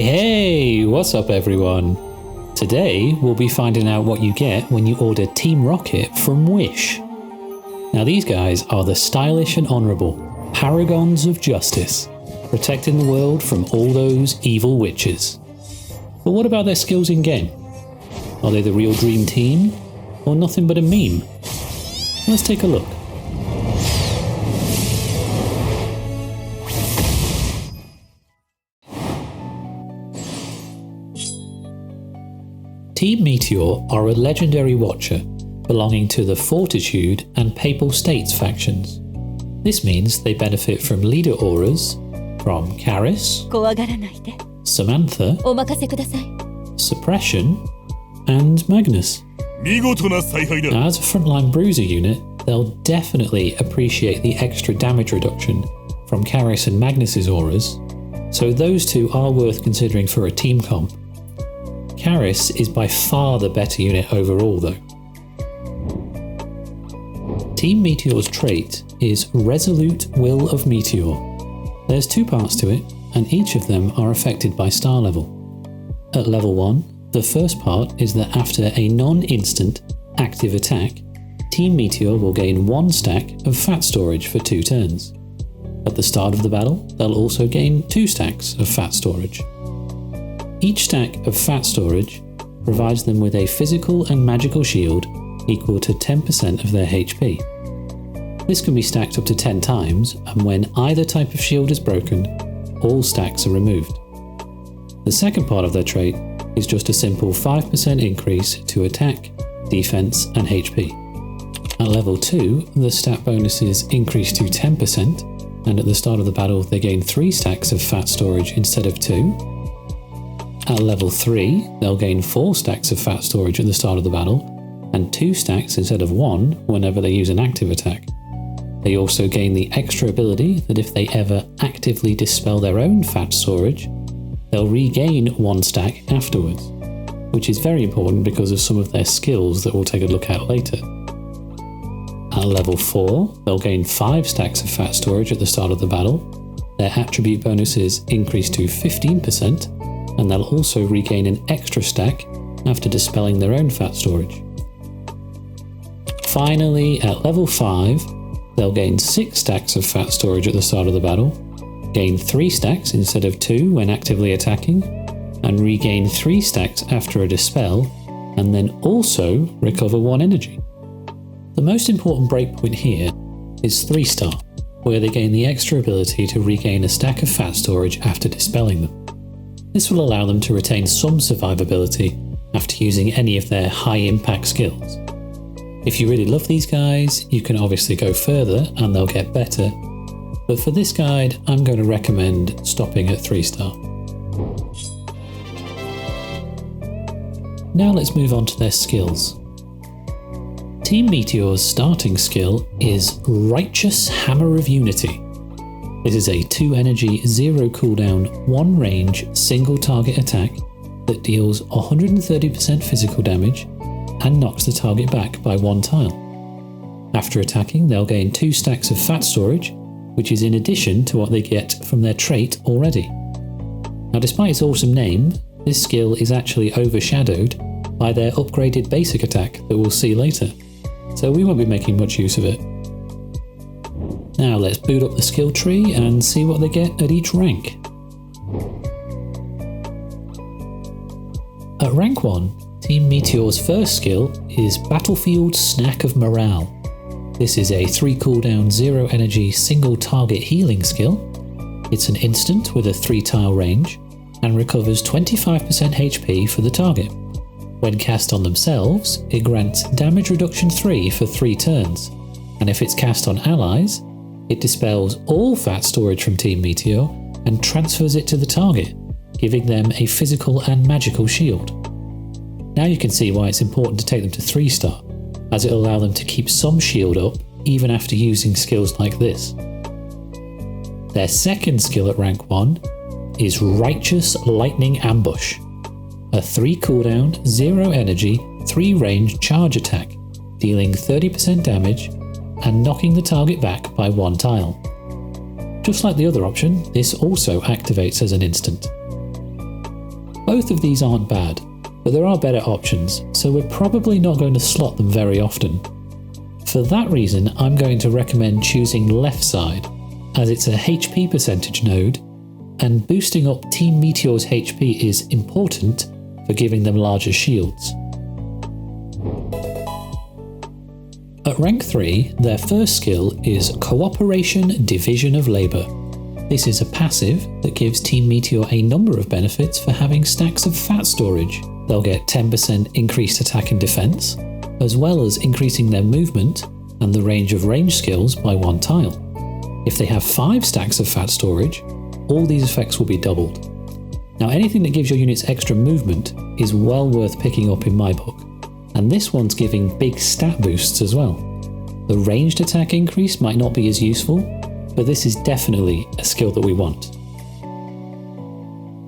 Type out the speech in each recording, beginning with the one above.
Hey, what's up everyone? Today we'll be finding out what you get when you order Team Rocket from Wish. Now these guys are the stylish and honourable paragons of justice, protecting the world from all those evil witches. But what about their skills in game? Are they the real dream team, or nothing but a meme? Let's take a look. Team Meteor are a legendary watcher belonging to the Fortitude and Papal States factions. This means they benefit from leader auras from Karis, Samantha, Suppression, and Magnus. Now, as a frontline bruiser unit, they'll definitely appreciate the extra damage reduction from Karis and Magnus's auras, so those two are worth considering for a team comp. Karis is by far the better unit overall though. Team Meteor's trait is Resolute Will of Meteor. There's two parts to it, and each of them are affected by star level. At level 1, the first part is that after a non-instant active attack, Team Meteor will gain 1 stack of fat storage for 2 turns. At the start of the battle, they'll also gain 2 stacks of fat storage. Each stack of fat storage provides them with a physical and magical shield equal to 10% of their HP. This can be stacked up to 10 times, and when either type of shield is broken, all stacks are removed. The second part of their trait is just a simple 5% increase to attack, defense, and HP. At level 2, the stat bonuses increase to 10%, and at the start of the battle they gain 3 stacks of fat storage instead of 2. At level 3, they'll gain 4 stacks of fat storage at the start of the battle, and 2 stacks instead of 1 whenever they use an active attack. They also gain the extra ability that if they ever actively dispel their own fat storage, they'll regain 1 stack afterwards, which is very important because of some of their skills that we'll take a look at later. At level 4, they'll gain 5 stacks of fat storage at the start of the battle, their attribute bonuses increase to 15%, and they'll also regain an extra stack after dispelling their own fat storage. Finally, at level 5, they'll gain 6 stacks of fat storage at the start of the battle, gain 3 stacks instead of 2 when actively attacking, and regain 3 stacks after a dispel, and then also recover 1 energy. The most important breakpoint here is 3-star, where they gain the extra ability to regain a stack of fat storage after dispelling them. This will allow them to retain some survivability after using any of their high-impact skills. If you really love these guys, you can obviously go further and they'll get better, but for this guide, I'm going to recommend stopping at 3-star. Now let's move on to their skills. Team Meteor's starting skill is Righteous Hammer of Unity. This is a 2 energy, 0 cooldown, 1 range, single target attack that deals 130% physical damage and knocks the target back by 1 tile. After attacking, they'll gain 2 stacks of fat storage, which is in addition to what they get from their trait already. Now, despite its awesome name, this skill is actually overshadowed by their upgraded basic attack that we'll see later, so we won't be making much use of it. Now let's boot up the skill tree and see what they get at each rank. At rank 1, Team Meteor's first skill is Battlefield Snack of Morale. This is a 3 cooldown, 0 energy, single target healing skill. It's an instant with a 3 tile range and recovers 25% HP for the target. When cast on themselves, it grants damage reduction 3 for 3 turns, and if it's cast on allies, it dispels all fat storage from Team Meteor and transfers it to the target, giving them a physical and magical shield. Now you can see why it's important to take them to 3-star, as it'll allow them to keep some shield up even after using skills like this. Their second skill at rank 1 is Righteous Lightning Ambush, a 3 cooldown, 0 energy, 3 range charge attack, dealing 30% damage and knocking the target back by 1 tile. Just like the other option, this also activates as an instant. Both of these aren't bad, but there are better options, so we're probably not going to slot them very often. For that reason, I'm going to recommend choosing left side, as it's a HP percentage node, and boosting up Team Meteor's HP is important for giving them larger shields. At rank 3, their first skill is Cooperation Division of Labour. This is a passive that gives Team Meteor a number of benefits for having stacks of fat storage. They'll get 10% increased attack and defense, as well as increasing their movement and the range of range skills by 1 tile. If they have 5 stacks of fat storage, all these effects will be doubled. Now anything that gives your units extra movement is well worth picking up in my book, and this one's giving big stat boosts as well. The ranged attack increase might not be as useful, but this is definitely a skill that we want.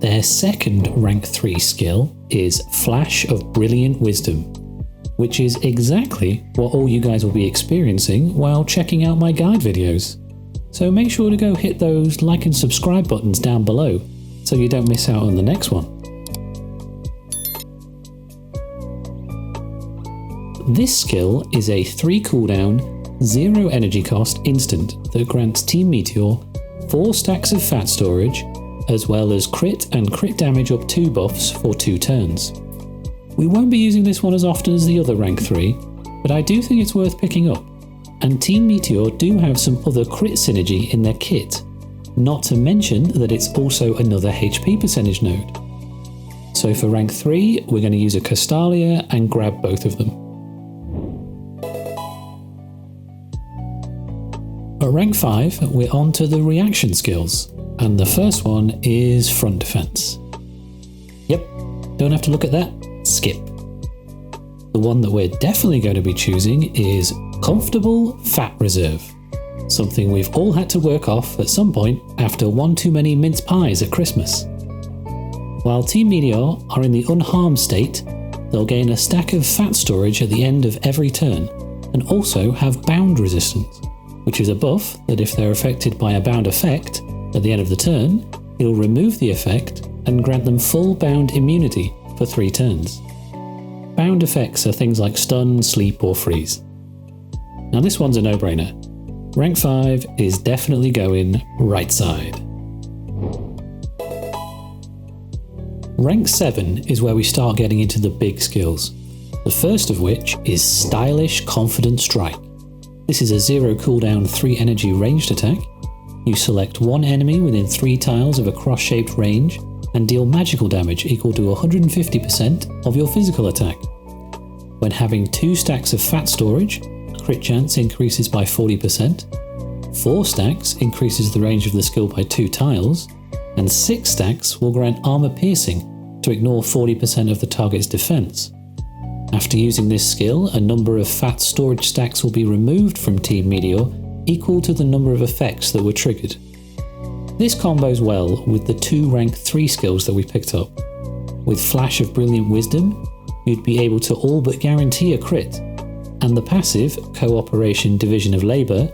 Their second rank 3 skill is Flash of Brilliant Wisdom, which is exactly what all you guys will be experiencing while checking out my guide videos. So make sure to go hit those like and subscribe buttons down below so you don't miss out on the next one. This skill is a 3 cooldown, 0 energy cost instant that grants Team Meteor 4 stacks of fat storage, as well as crit and crit damage up 2 buffs for 2 turns. We won't be using this one as often as the other rank 3, but I do think it's worth picking up, and Team Meteor do have some other crit synergy in their kit, not to mention that it's also another HP percentage node. So for rank 3, we're going to use a Convallaria and grab both of them. At rank 5, we're on to the reaction skills, and the first one is front defense. Yep, don't have to look at that, skip. The one that we're definitely going to be choosing is Comfortable Fat Reserve, something we've all had to work off at some point after one too many mince pies at Christmas. While Team Meteor are in the unharmed state, they'll gain a stack of fat storage at the end of every turn, and also have bound resistance, which is a buff that if they're affected by a bound effect at the end of the turn, it'll remove the effect and grant them full bound immunity for 3 turns. Bound effects are things like stun, sleep or freeze. Now this one's a no-brainer. Rank 5 is definitely going right side. Rank 7 is where we start getting into the big skills, the first of which is Stylish Confident Strike. This is a 0 cooldown 3 energy ranged attack. You select one enemy within 3 tiles of a cross-shaped range and deal magical damage equal to 150% of your physical attack. When having 2 stacks of fat storage, crit chance increases by 40%, 4 stacks increases the range of the skill by 2 tiles, and 6 stacks will grant armor piercing to ignore 40% of the target's defense. After using this skill, a number of fat storage stacks will be removed from Team Meteor equal to the number of effects that were triggered. This combos well with the 2 rank 3 skills that we picked up. With Flash of Brilliant Wisdom, you'd be able to all but guarantee a crit, and the passive Cooperation Division of Labour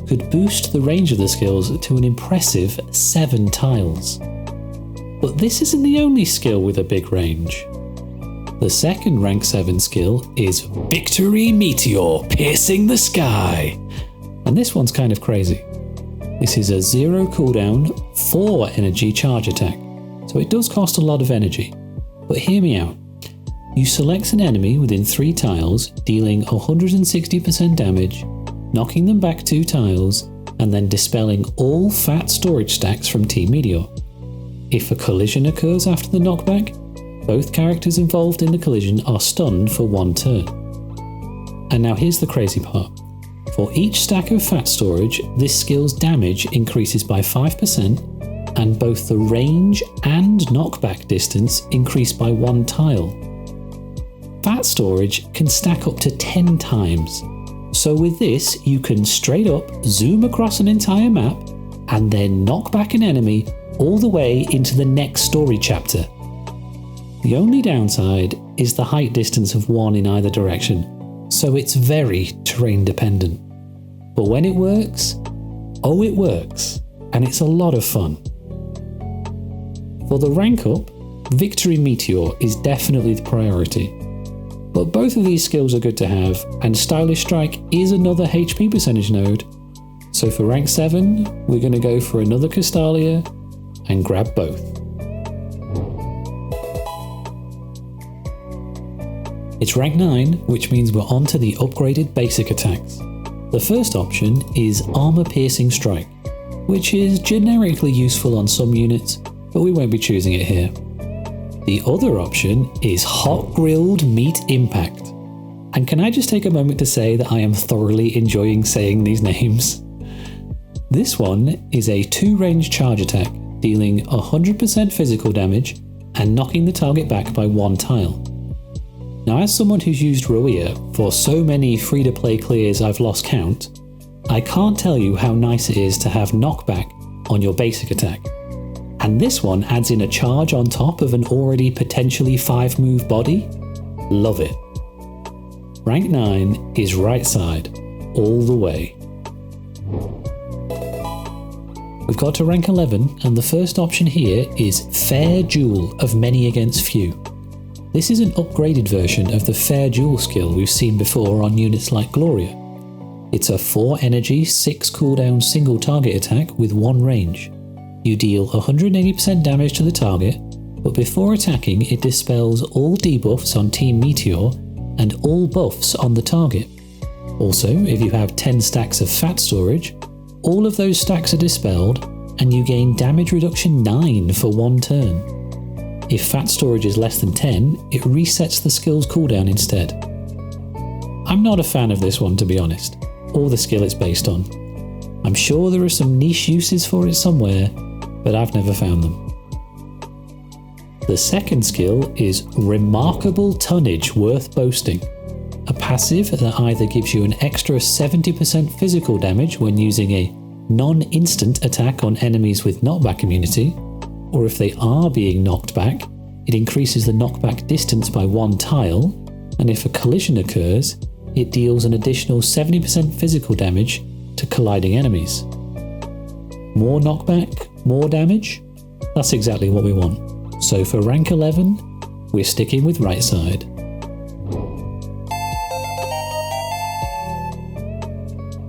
could boost the range of the skills to an impressive 7 tiles. But this isn't the only skill with a big range. The second rank 7 skill is Victory Meteor Piercing the Sky, and this one's kind of crazy. This is a 0 cooldown, 4 energy charge attack, so it does cost a lot of energy. But hear me out. You select an enemy within 3 tiles, dealing 160% damage, knocking them back 2 tiles, and then dispelling all fat storage stacks from Team Meteor. If a collision occurs after the knockback, both characters involved in the collision are stunned for 1 turn. And now here's the crazy part. For each stack of fat storage, this skill's damage increases by 5%, and both the range and knockback distance increase by 1 tile. Fat storage can stack up to 10 times, so with this you can straight up zoom across an entire map and then knock back an enemy all the way into the next story chapter. The only downside is the height distance of 1 in either direction, so it's very terrain dependent. But when it works, oh it works, and it's a lot of fun. For the rank up, Victory Meteor is definitely the priority. But both of these skills are good to have, and Stylish Strike is another HP percentage node. So for rank 7, we're going to go for another Convallaria and grab both. It's rank 9, which means we're on to the upgraded basic attacks. The first option is Armor Piercing Strike, which is generically useful on some units, but we won't be choosing it here. The other option is Hot Grilled Meat Impact. And can I just take a moment to say that I am thoroughly enjoying saying these names? This one is a 2-range charge attack, dealing 100% physical damage and knocking the target back by 1 tile. Now, as someone who's used Ruia for so many free-to-play clears I've lost count, I can't tell you how nice it is to have knockback on your basic attack. And this one adds in a charge on top of an already potentially 5-move body. Love it. Rank 9 is right side, all the way. We've got to rank 11, and the first option here is Fair Duel of Many Against Few. This is an upgraded version of the Fair Duel skill we've seen before on units like Gloria. It's a 4 energy, 6 cooldown single target attack with 1 range. You deal 180% damage to the target, but before attacking it dispels all debuffs on Team Meteor and all buffs on the target. Also, if you have 10 stacks of fat storage, all of those stacks are dispelled and you gain damage reduction 9 for 1 turn. If fat storage is less than 10, it resets the skill's cooldown instead. I'm not a fan of this one, to be honest, or the skill it's based on. I'm sure there are some niche uses for it somewhere, but I've never found them. The second skill is Remarkable Tonnage Worth Boasting, a passive that either gives you an extra 70% physical damage when using a non-instant attack on enemies with knockback immunity, or if they are being knocked back, it increases the knockback distance by 1 tile, and if a collision occurs, it deals an additional 70% physical damage to colliding enemies. More knockback, more damage? That's exactly what we want. So for rank 11, we're sticking with right side.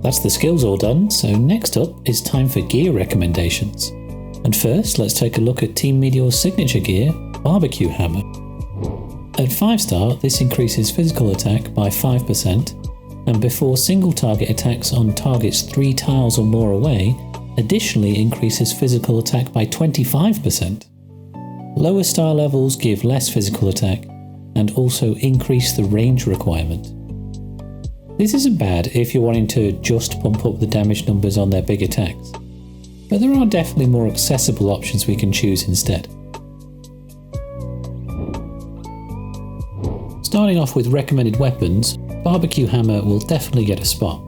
That's the skills all done, so next up is time for gear recommendations. And first, let's take a look at Team Meteor's signature gear, Barbecue Hammer. At 5-star, this increases physical attack by 5%, and before single target attacks on targets 3 tiles or more away, additionally increases physical attack by 25%. Lower star levels give less physical attack, and also increase the range requirement. This isn't bad if you're wanting to just pump up the damage numbers on their big attacks, but there are definitely more accessible options we can choose instead. Starting off with recommended weapons, Barbecue Hammer will definitely get a spot.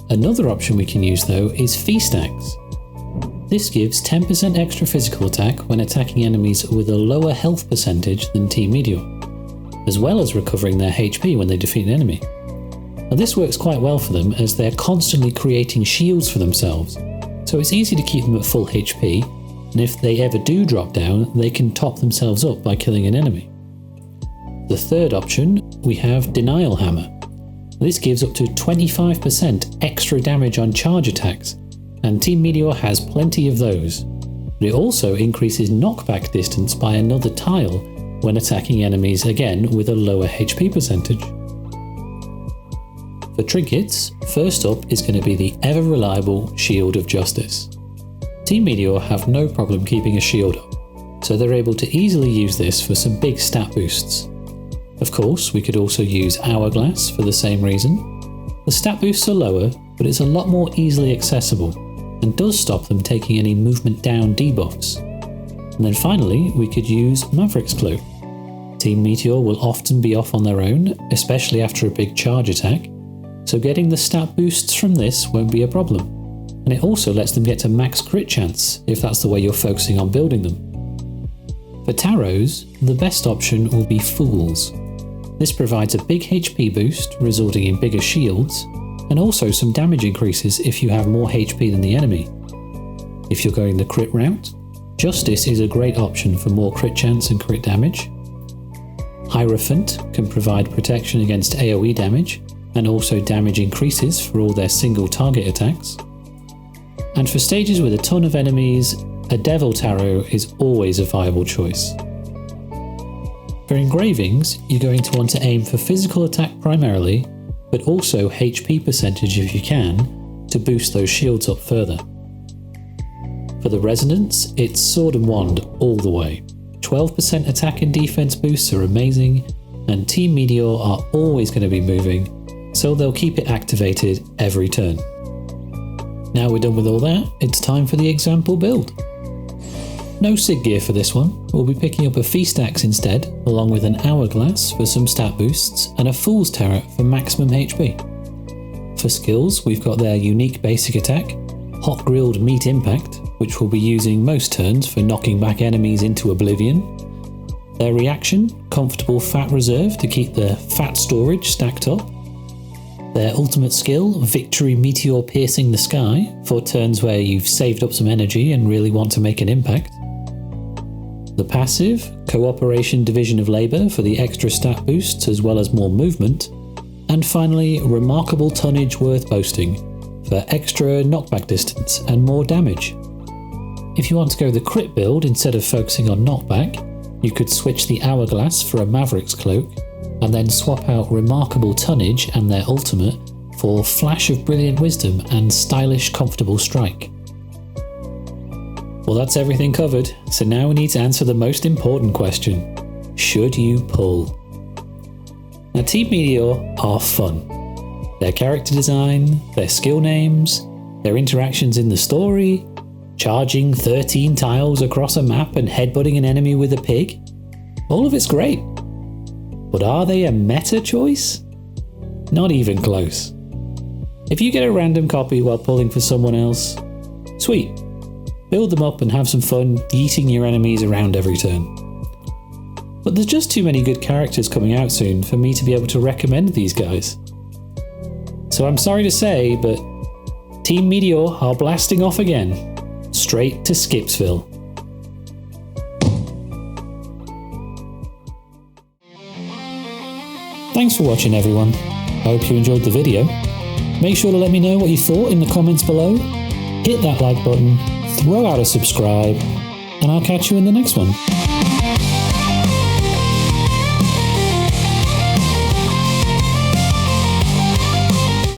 Another option we can use though is Feast Axe. This gives 10% extra physical attack when attacking enemies with a lower health percentage than Team Meteor, as well as recovering their HP when they defeat an enemy. Now this works quite well for them as they're constantly creating shields for themselves, so it's easy to keep them at full HP, and if they ever do drop down, they can top themselves up by killing an enemy. The third option, we have Denial Hammer. This gives up to 25% extra damage on charge attacks, and Team Meteor has plenty of those. But it also increases knockback distance by another tile when attacking enemies again with a lower HP percentage. For trinkets, first up is going to be the ever-reliable Shield of Justice. Team Meteor have no problem keeping a shield up, so they're able to easily use this for some big stat boosts. Of course, we could also use Hourglass for the same reason. The stat boosts are lower, but it's a lot more easily accessible, and does stop them taking any movement down debuffs. And then finally, we could use Maverick's Cloak. Team Meteor will often be off on their own, especially after a big charge attack, so getting the stat boosts from this won't be a problem. And it also lets them get to max crit chance, if that's the way you're focusing on building them. For Tarots, the best option will be Fools. This provides a big HP boost, resulting in bigger shields, and also some damage increases if you have more HP than the enemy. If you're going the crit route, Justice is a great option for more crit chance and crit damage. Hierophant can provide protection against AoE damage, and also damage increases for all their single target attacks. And for stages with a ton of enemies, a Devil Tarot is always a viable choice. For engravings, you're going to want to aim for physical attack primarily, but also HP percentage if you can, to boost those shields up further. For the resonance, it's sword and wand all the way. 12% attack and defense boosts are amazing, and Team Meteor are always going to be moving, so they'll keep it activated every turn. Now we're done with all that, it's time for the example build. No Sig gear for this one, we'll be picking up a Feast Axe instead, along with an Hourglass for some stat boosts, and a Fool's Turret for maximum HP. For skills, we've got their unique basic attack, Hot Grilled Meat Impact, which we'll be using most turns for knocking back enemies into oblivion. Their reaction, Comfortable Fat Reserve to keep the fat storage stacked up. Their ultimate skill, Victory Meteor Piercing the Sky, for turns where you've saved up some energy and really want to make an impact. The passive, Cooperation Division of Labour for the extra stat boosts as well as more movement. And finally, Remarkable Tonnage Worth Boasting, for extra knockback distance and more damage. If you want to go the crit build instead of focusing on knockback, you could switch the Hourglass for a Maverick's Cloak, and then swap out Remarkable Tonnage and their ultimate for Flash of Brilliant Wisdom and Stylish Comfortable Strike. Well, that's everything covered, so now we need to answer the most important question. Should you pull? Now, Team Meteor are fun. Their character design, their skill names, their interactions in the story, charging 13 tiles across a map and headbutting an enemy with a pig, all of it's great. But are they a meta choice? Not even close. If you get a random copy while pulling for someone else, sweet. Build them up and have some fun yeeting your enemies around every turn. But there's just too many good characters coming out soon for me to be able to recommend these guys. So I'm sorry to say, but Team Meteor are blasting off again, straight to Skipsville. Thanks for watching, everyone. I hope you enjoyed the video. Make sure to let me know what you thought in the comments below. Hit that like button, throw out a subscribe, and I'll catch you in the next one.